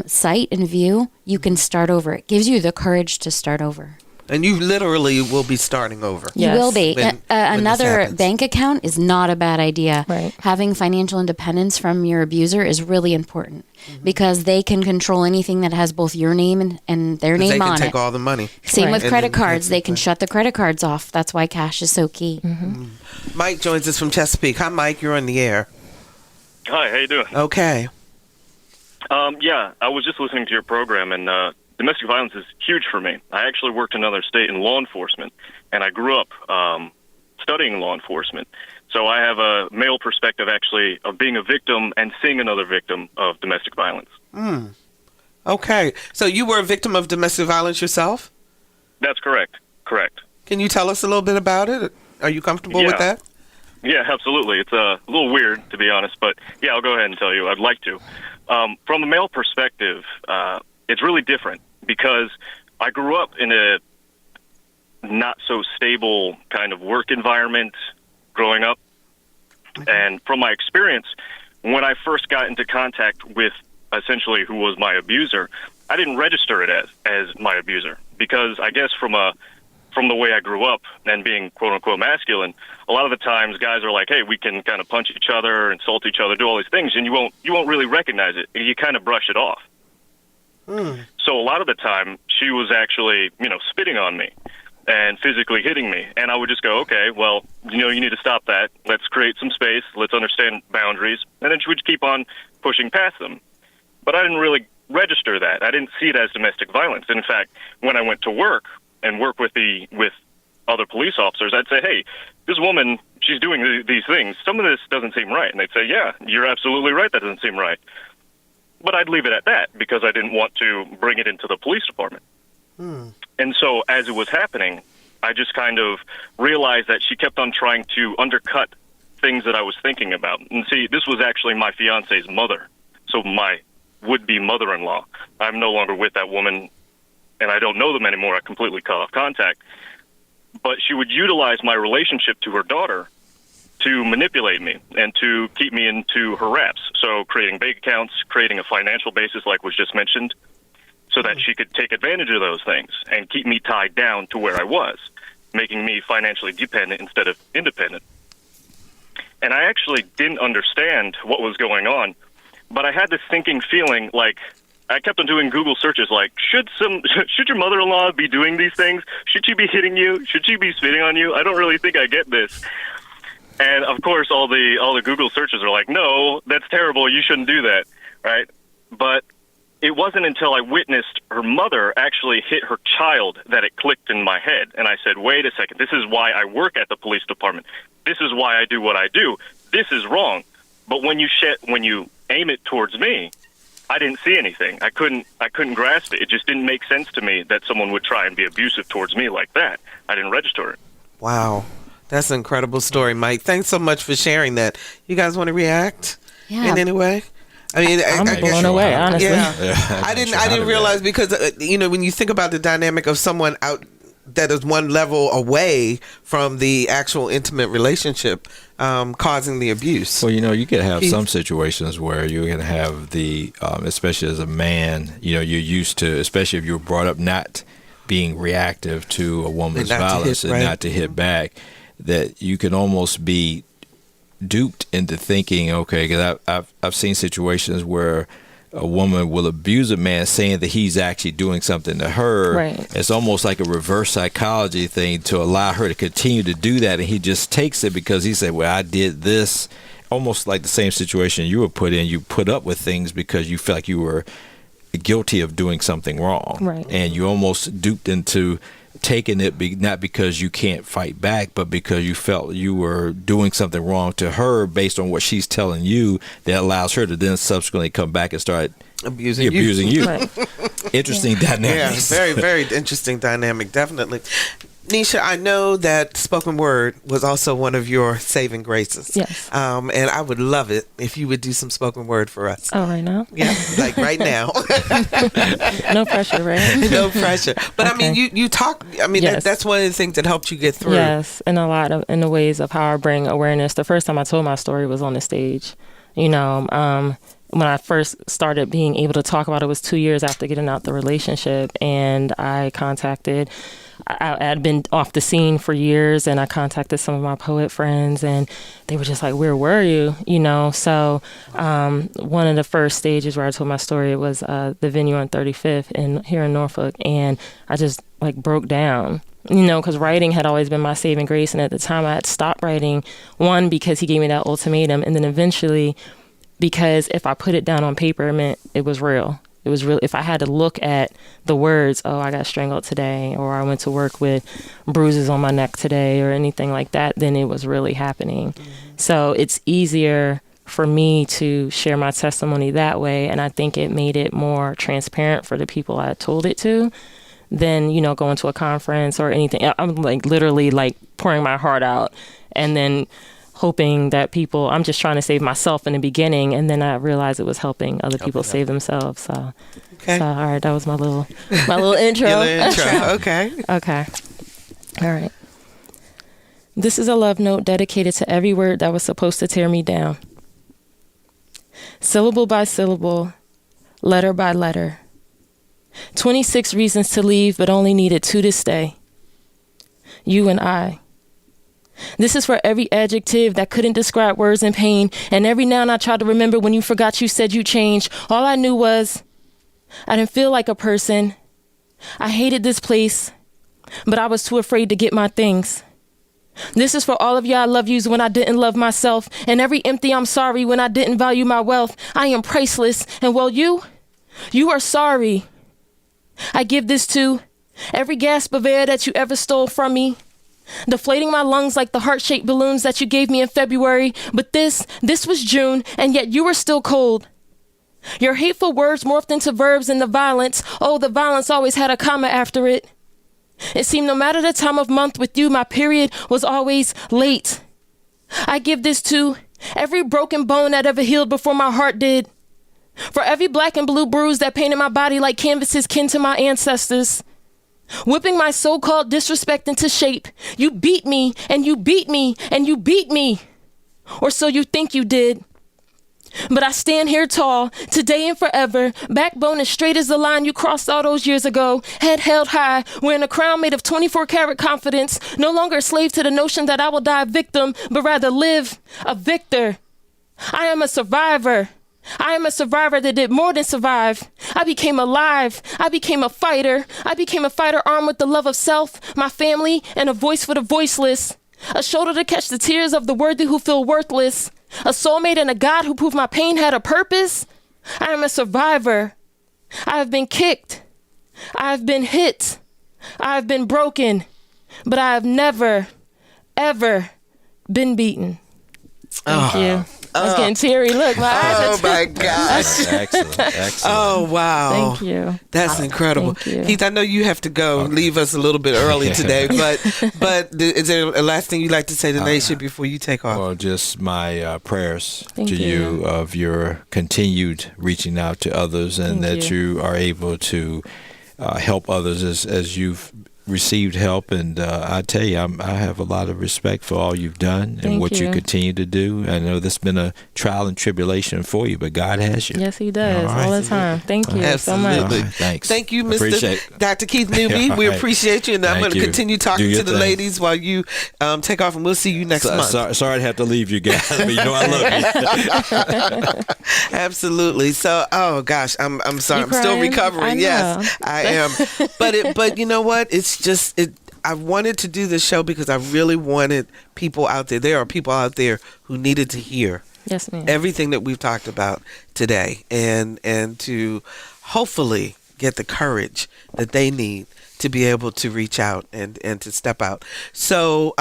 sight and view, you can start over. It gives you the courage to start over.
And you literally will be starting over.
Yes. You will be. When another bank account is not a bad idea.
Right.
Having financial independence from your abuser is really important because they can control anything that has both your name and their name on it.
They can take all the money.
Same with credit cards. They can shut the credit cards off. That's why cash is so key.
Mm-hmm. Mike joins us from Chesapeake. Hi, Mike. You're on the air.
Hi. How you doing?
Okay.
Yeah, I was just listening to your program, and domestic violence is huge for me. I actually worked in another state in law enforcement, and I grew up studying law enforcement. So I have a male perspective, actually, of being a victim and seeing another victim of domestic violence.
Okay. So you were a victim of domestic violence yourself?
That's correct. Correct.
Can you tell us a little bit about it? Are you comfortable with that?
Yeah, absolutely. It's a little weird, to be honest, but yeah, I'll go ahead and tell you. I'd like to. From a male perspective, it's really different because I grew up in a not so stable kind of work environment growing up. And from my experience, when I first got into contact with essentially who was my abuser, I didn't register it as my abuser because I guess from the way I grew up and being quote unquote masculine, a lot of the times guys are like, hey, we can kind of punch each other, insult each other, do all these things, and you won't really recognize it. You kind of brush it off. So a lot of the time she was actually, spitting on me and physically hitting me. And I would just go, okay, well, you need to stop that. Let's create some space. Let's understand boundaries. And then she would keep on pushing past them. But I didn't really register that. I didn't see it as domestic violence. In fact, when I went to work and work with other police officers, I'd say, hey, this woman, she's doing these things. Some of this doesn't seem right. And they'd say, yeah, you're absolutely right. That doesn't seem right. But I'd leave it at that because I didn't want to bring it into the police department. And so as it was happening, I just kind of realized that she kept on trying to undercut things that I was thinking about. And see, this was actually my fiance's mother, so my would-be mother-in-law. I'm no longer with that woman, and I don't know them anymore. I completely cut off contact. But she would utilize my relationship to her daughter to manipulate me and to keep me into her wraps. So creating bank accounts, creating a financial basis like was just mentioned, so that she could take advantage of those things and keep me tied down to where I was, making me financially dependent instead of independent. And I actually didn't understand what was going on, but I had this sinking feeling like I kept on doing Google searches like, should your mother-in-law be doing these things? Should she be hitting you? Should she be spitting on you? I don't really think I get this. And of course, all the Google searches are like, no, that's terrible. You shouldn't do that, right? But it wasn't until I witnessed her mother actually hit her child that it clicked in my head. And I said, wait a second, this is why I work at the police department. This is why I do what I do. This is wrong. But when you aim it towards me, I didn't see anything. I couldn't grasp it. It just didn't make sense to me that someone would try and be abusive towards me like that. I didn't register it.
Wow. That's an incredible story, Mike. Thanks so much for sharing that. You guys want to react in any way? I mean,
I'm blown away, honestly.
Yeah. I didn't realize because when you think about the dynamic of someone out that is one level away from the actual intimate relationship, causing the abuse.
Well, you could have some situations where you can have especially as a man, you're used to, especially if you were brought up not being reactive to a woman's violence and not to hit back, that you can almost be duped into thinking, okay, because I've seen situations where a woman will abuse a man saying that he's actually doing something to her. Right. It's almost like a reverse psychology thing to allow her to continue to do that, and he just takes it because he said, well, I did this. Almost like the same situation you were put in. You put up with things because you felt like you were guilty of doing something wrong. Right. And you almost duped into taking it not because you can't fight back, but because you felt you were doing something wrong to her based on what she's telling you that allows her to then subsequently come back and start abusing you. Right. Interesting dynamic.
Yeah, very, very interesting dynamic, definitely. Neisha, I know that spoken word was also one of your saving graces. Yes. And I would love it if you would do some spoken word for us.
Oh, right now?
Yeah, like right now.
No pressure, right?
No pressure. But okay. I mean, you talk, yes. That's one of the things that helped you get through.
Yes, in the ways of how I bring awareness. The first time I told my story was on the stage. When I first started being able to talk about it was 2 years after getting out the relationship, and I had been off the scene for years, and I contacted some of my poet friends, and they were just like, where were you? So one of the first stages where I told my story was the venue on 35th here in Norfolk, and I just broke down. Because writing had always been my saving grace, and at the time I had stopped writing, one, because he gave me that ultimatum, and then eventually because if I put it down on paper, it meant it was real. It was real. If I had to look at the words, oh, I got strangled today, or I went to work with bruises on my neck today, or anything like that, then it was really happening. Mm-hmm. So it's easier for me to share my testimony that way, and I think it made it more transparent for the people I told it to than, going to a conference or anything. I'm literally pouring my heart out and then hoping that I'm just trying to save myself in the beginning, and then I realized it was helping other people save themselves. So, all right, that was my little intro.
Your little intro. Okay.
Okay. All right. This is a love note dedicated to every word that was supposed to tear me down. Syllable by syllable, letter by letter. 26 reasons to leave, but only needed 2 to stay. You and I. This is for every adjective that couldn't describe words in pain, and every noun I tried to remember when you forgot you said you changed. All I knew was I didn't feel like a person. I hated this place, but I was too afraid to get my things. This is for all of y'all I love yous when I didn't love myself, and every empty I'm sorry when I didn't value my wealth. I am priceless, and well, you are sorry. I give this to every gasp of air that you ever stole from me, deflating my lungs like the heart-shaped balloons that you gave me in February. But this was June, and yet you were still cold. Your hateful words morphed into verbs and the violence. Oh, the violence always had a comma after it. It seemed no matter the time of month with you, my period was always late. I give this to every broken bone that ever healed before my heart did. For every black and blue bruise that painted my body like canvases kin to my ancestors. Whipping my so-called disrespect into shape. You beat me, and you beat me, and you beat me. Or so you think you did. But I stand here tall, today and forever, backbone as straight as the line you crossed all those years ago, head held high, wearing a crown made of 24-karat confidence, no longer a slave to the notion that I will die a victim, but rather live a victor. I am a survivor. I am a survivor that did more than survive. I became alive. I became a fighter. I became a fighter armed with the love of self, my family, and a voice for the voiceless. A shoulder to catch the tears of the worthy who feel worthless. A soulmate and a God who proved my pain had a purpose. I am a survivor. I have been kicked. I have been hit. I have been broken. But I have never, ever been beaten. Thank you. I was getting teary. Look, my eyes are...
Oh, my gosh.
Excellent.
Oh, wow.
Thank you.
That's incredible.
Thank you.
Keith, I know you have to go. Leave us a little bit early today, but is there a last thing you'd like to say to Neisha before you take off?
Well, just my prayers
Thank
to you of your continued reaching out to others, and that you are able to help others as you've received help. And I tell you, I have a lot of respect for all you've done and what you continue to do. I know this has been a trial and tribulation for you, but God has you.
Yes, he does. All the time. Thank you so much.
Thanks.
Thank you, Dr. Keith Newby. We appreciate you, and I'm going to continue talking to the ladies while you take off, and we'll see you next month.
Sorry to have to leave you guys, but you know I love you.
Absolutely. So, oh gosh, I'm sorry. I'm still recovering. Yes, I am. But you know what? It's just I wanted to do this show because I really wanted people out there. There are people out there who needed to hear everything that we've talked about today, and to hopefully get the courage that they need to be able to reach out and to step out. So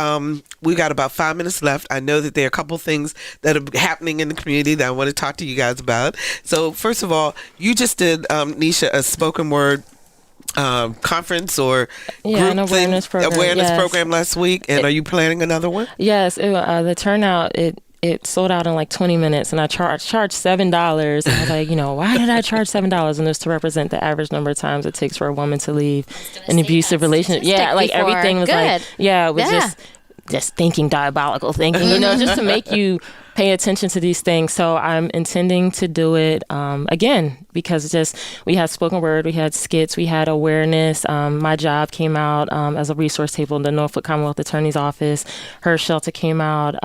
we got about 5 minutes left. I know that there are a couple things that are happening in the community that I want to talk to you guys about. So first of all, you just did, Neisha, a spoken word conference or
an awareness
program last week, and are you planning another one?
Yes, the turnout it sold out in like 20 minutes, and I charged $7. And I was like, why did I charge $7? And it's to represent the average number of times it takes for a woman to leave an abusive relationship. Yeah, like everything was it was just thinking, diabolical thinking, just to make you pay attention to these things. So I'm intending to do it again, because we had spoken word, we had skits, we had awareness. My job came out as a resource table in the Norfolk Commonwealth Attorney's Office. Her shelter came out.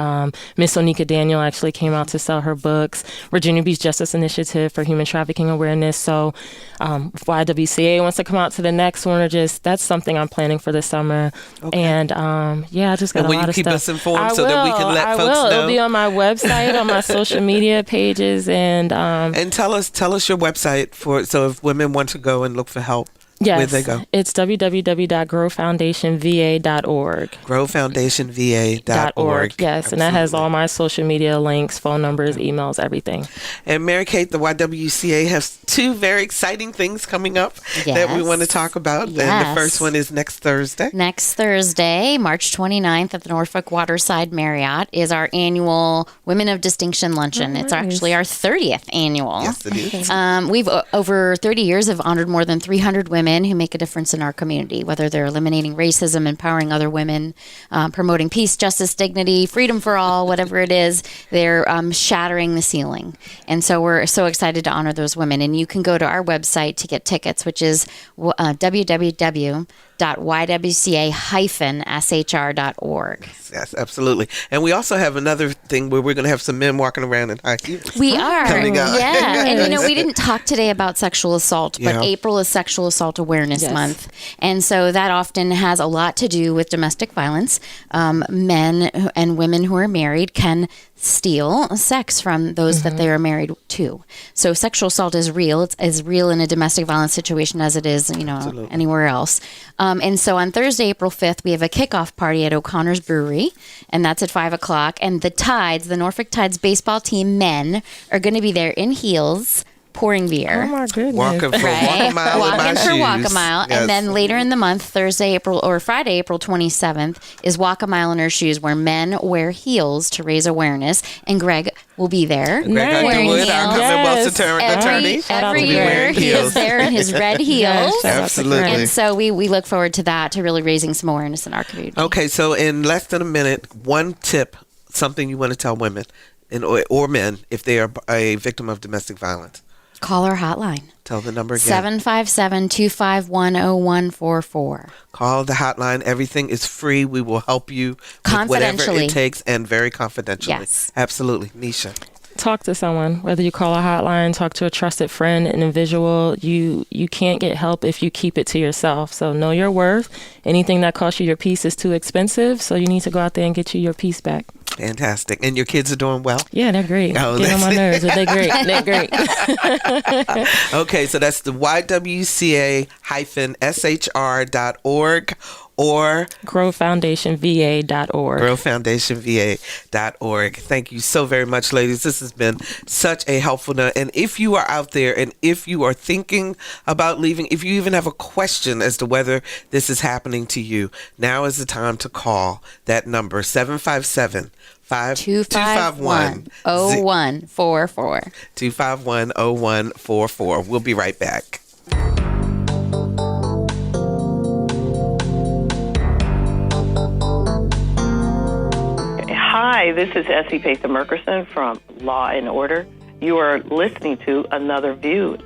Miss Onika Daniel actually came out to sell her books. Virginia Beach Justice Initiative for Human Trafficking Awareness. So YWCA wants to come out to the next one, or that's something I'm planning for this summer. Okay. And I just got a lot of stuff.
Will you keep us informed so that we can let folks know?
It'll be on my website, on my social media pages, and
tell us your website so if women want to go and look for help.
Yes.
Where'd they go?
It's www.growfoundationva.org.
growfoundationva.org.
Yes, Absolutely. And that has all my social media links, phone numbers, emails, everything.
And Mary Kate, the YWCA has 2 very exciting things coming up that we want to talk about.
Yes.
And the first one is next Thursday.
Next Thursday, March 29th at the Norfolk Waterside Marriott is our annual Women of Distinction Luncheon. It's actually our 30th annual.
Yes, it is.
We've, over 30 years, have honored more than 300 women who make a difference in our community, whether they're eliminating racism, empowering other women, promoting peace, justice, dignity, freedom for all, whatever it is, they're shattering the ceiling. And so we're so excited to honor those women. And you can go to our website to get tickets, which is www.ywca-shr.org.
Yes, absolutely. And we also have another thing where we're going to have some men walking around in high heels.
We are.
Coming up.
Yeah. And, we didn't talk today about sexual assault, but April is Sexual Assault Awareness Month. And so that often has a lot to do with domestic violence. Men and women who are married can steal sex from those that they are married to. So sexual assault is real. It's as real in a domestic violence situation as it is,
Absolutely.
Anywhere else. And so on Thursday, April 5th, we have a kickoff party at O'Connor's Brewery, and that's at 5 o'clock. And the Tides, the Norfolk Tides baseball team men, are going to be there in heels, pouring beer.
Oh my goodness!
Walking for Walk a Mile in my shoes.
Walk a Mile,
Yes.
and then later in the month, Friday, April 27th, is Walk a Mile in Our Shoes, where men wear heels to raise awareness. And Greg will be there.
Greg Underwood, our Commonwealth attorney,
every year he is there in his red heels.
Absolutely.
And so we look forward to that, to really raising some awareness in our community.
Okay, so in less than a minute, one tip, something you want to tell women or men if they are a victim of domestic violence.
Call our hotline.
Tell the number again.
757-251-0144.
Call the hotline. Everything is free. We will help you with whatever it takes, and very confidentially.
Yes.
Absolutely. Neisha.
Talk to someone, whether you call a hotline, talk to a trusted friend, an individual. You can't get help if you keep it to yourself. So know your worth. Anything that costs you your peace is too expensive. So you need to go out there and get you your peace back.
Fantastic. And your kids are doing well?
Yeah, they're great.
Oh,
Get on my nerves, but they're great. They're great.
Okay, so that's the YWCA-SHR.org or
growfoundationva.org.
growfoundationva.org. Thank you so very much, ladies. This has been such a helpful note. And if you are out there and if you are thinking about leaving, if you even have a question as to whether this is happening to you, now is the time to call that number, 757 251
0144.
251 0144. We'll be right back.
Hi, this is Essie Patha-Murkerson from Law and Order. You are listening to Another View.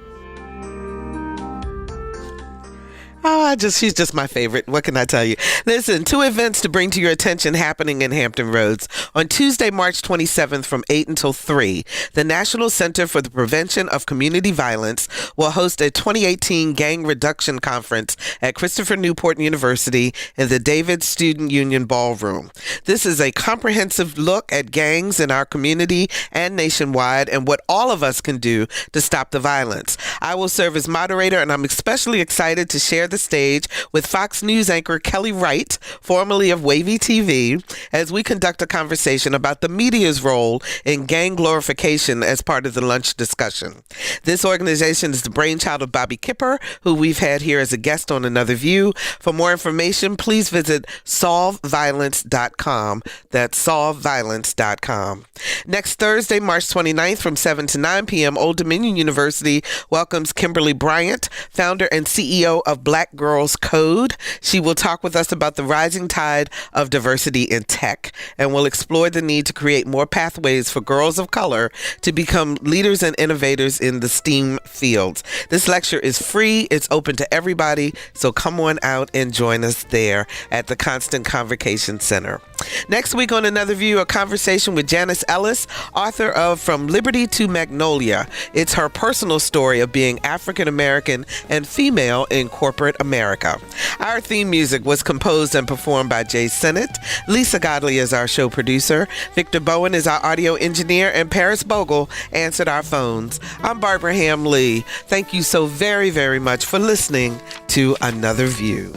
Oh, she's just my favorite. What can I tell you? Listen, 2 events to bring to your attention happening in Hampton Roads. On Tuesday, March 27th from 8 until 3, the National Center for the Prevention of Community Violence will host a 2018 Gang Reduction Conference at Christopher Newport University in the David Student Union Ballroom. This is a comprehensive look at gangs in our community and nationwide and what all of us can do to stop the violence. I will serve as moderator, and I'm especially excited to share the stage with Fox News anchor Kelly Wright, formerly of Wavy TV, as we conduct a conversation about the media's role in gang glorification as part of the lunch discussion. This organization is the brainchild of Bobby Kipper, who we've had here as a guest on Another View. For more information, please visit solveviolence.com. That's solveviolence.com. Next Thursday, March 29th from 7 to 9 p.m., Old Dominion University welcomes Kimberly Bryant, founder and CEO of Black Girls Code. She will talk with us about the rising tide of diversity in tech, and will explore the need to create more pathways for girls of color to become leaders and innovators in the STEAM fields. This lecture is free. It's open to everybody, so come on out and join us there at the Constant Convocation Center. Next week on Another View, a conversation with Janice Ellis, author of From Liberty to Magnolia. It's her personal story of being African American and female in corporate America. Our theme music was composed and performed by Jay Sennett. Lisa Godley is our show producer. Victor Bowen is our audio engineer, and Paris Bogle answered our phones. I'm Barbara Ham Lee. Thank you so very, very much for listening to to Another View.